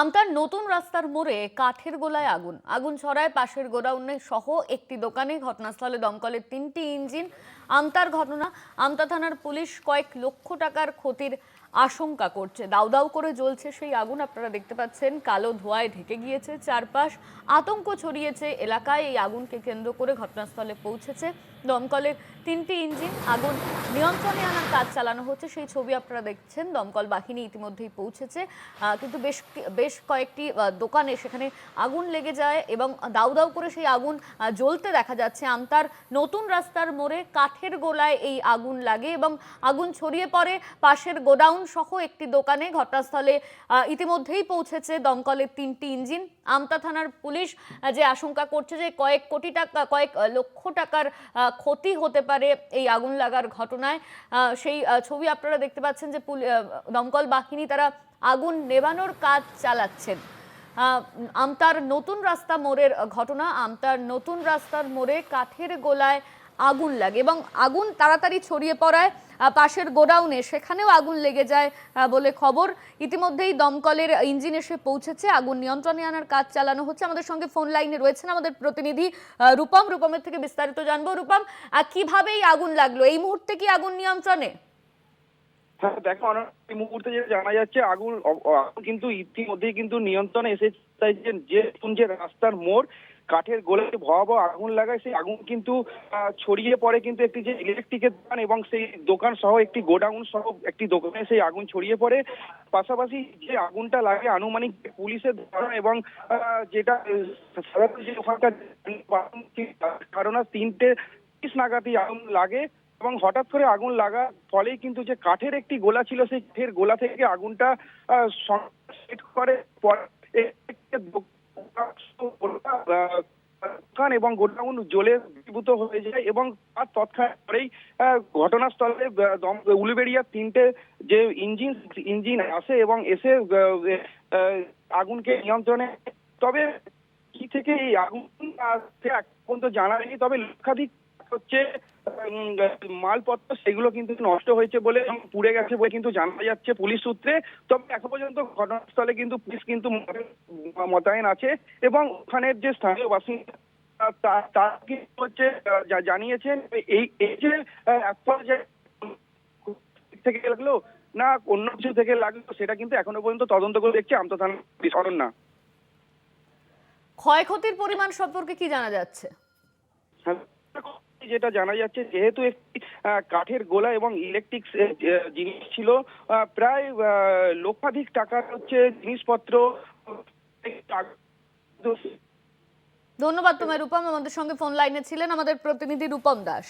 আমতার নতুন রাস্তার মোড়ে কাঠের গোলায় আগুন আগুন ছড়ায় পাশের গোডাউনে সহ একটি দোকানে। ঘটনাস্থলে দমকলের 3টি ইঞ্জিন। আমতার ঘটনা। আমতা থানার পুলিশ কয়েক লক্ষ টাকার ক্ষতির আশঙ্কা করছে। দাউ দাউ করে জ্বলছে সেই আগুন, আপনারা দেখতে পাচ্ছেন। কালো ধোঁয়ায় ঢেকে গিয়েছে চারপাশ, আতঙ্ক ছড়িয়েছে এলাকায়। এই আগুনকে কেন্দ্র করে ঘটনাস্থলে পৌঁছেছে দমকলের 3টি ইঞ্জিন। আগুন নিয়ন্ত্রণে আনার কাজ চালানো হচ্ছে, সেই ছবি আপনারা দেখছেন। দমকল বাহিনী ইতিমধ্যেই পৌঁছেছে, কিন্তু বেশ কয়েকটি দোকানে সেখানে আগুন লেগে যায় এবং দাউ দাউ করে সেই আগুন জ্বলতে দেখা যাচ্ছে। আমতার নতুন রাস্তার মোড়ে কাঠের গোলায় এই আগুন লাগে এবং আগুন ছড়িয়ে পড়ে পাশের গোডাউন সহ একটি দোকানে। ঘটনাস্থলে ইতিমধ্যেই পৌঁছেছে দমকলের 3টি ইঞ্জিন। আমতা থানার পুলিশ যে আশঙ্কা করছে যে কয়েক লক্ষ টাকার ক্ষতি হতে পারে এই আগুন লাগার ঘটনায়, সেই ছবি আপনারা দেখতে পাচ্ছেন যে দমকল বাহিনী তারা আগুন নেভানোর কাজ চালাচ্ছেন। আমতার নতুন রাস্তা মোড়ের ঘটনা। আমতার নতুন রাস্তার মোড়ে কাঠের গোলায় আগুন লাগে এবং আগুন তাড়াতাড়ি ছড়িয়ে পড়ায় পাশের গোডাউনে, সেখানেও আগুন লেগে যায় বলে খবর। ইতিমধ্যেই দমকলের ইঞ্জিন এসে পৌঁছেছে, আগুন নিয়ন্ত্রণে আনার কাজ চালানো হচ্ছে। আমাদের সঙ্গে ফোন লাইনে রয়েছেন আমাদের প্রতিনিধি রূপমের থেকে বিস্তারিত জানবো। রূপম, কিভাবে এই আগুন লাগলো? এই মুহূর্তে কি আগুন নিয়ন্ত্রণে? হ্যাঁ দেখো, এই মুহূর্তে যে জানা যাচ্ছে আগুন কিন্তু ইতিমধ্যেই কিন্তু নিয়ন্ত্রণে এসেছে। তাই যে রাস্তার মোড় কাঠের গোলায় ভয়াবহ আগুন লাগায়, সেই আগুন কিন্তু ছড়িয়ে পড়ে কিন্তু একটি যে ইলেকট্রিকের দোকান এবং সেই দোকান সহ একটি গোডাউন সহ একটি দোকানে সেই আগুন ছড়িয়ে পড়ে। পাশাপাশি যে আগুনটা লাগে আনুমানিক পুলিশের ধারণা এবং যেটা সাধারণত যে ওখানকার কারণ 3:30 নাগাদই আগুন লাগে এবং হঠাৎ করে আগুন লাগার ফলেই কিন্তু যে কাঠের একটি গোলা ছিল সেই কাঠের গোলা থেকে আগুনটা সেট করে দোকান এবং গোডাউন জ্বলে ভস্মীভূত হয়ে যায় এবং তার তৎক্ষণাৎ পরেই ঘটনাস্থলে উলুবেড়িয়া 3টে যে ইঞ্জিন আসে এবং এসে আগুনকে নিয়ন্ত্রণে। তবে কি থেকে এই আগুন পর্যন্ত জানা নেই, তবে লক্ষাধিক হচ্ছে মালপত্র সেগুলো কিন্তু নষ্ট হয়েছে বলে এবং পুড়ে গেছে বলে কিন্তু জানা যাচ্ছে পুলিশ সূত্রে। তবে এখন পর্যন্ত ঘটনাস্থলে কিন্তু পুলিশ কিন্তু মোতায়েন আছে এবং ওখানের যে স্থানীয় বাসিন্দা তারা কিন্তু হচ্ছে জানিয়েছেন এই যে এক পর্যায়ে থেকে লাগলো না অন্য কিছু থেকে লাগলো সেটা কিন্তু এখনো পর্যন্ত তদন্ত করে দেখছে আমতা থানা পুলিশ। অনন্যা, ক্ষয়ক্ষতির পরিমাণ সম্পর্কে কি জানা যাচ্ছে? যেটা জানা যাচ্ছে, যেহেতু একটি কাঠের গোলা এবং ইলেকট্রিক জিনিস ছিল, প্রায় লক্ষাধিক টাকার হচ্ছে জিনিসপত্র। ধন্যবাদ তোমায় রূপম, আমাদের সঙ্গে ফোন লাইনে ছিলেন আমাদের প্রতিনিধি রূপম দাস।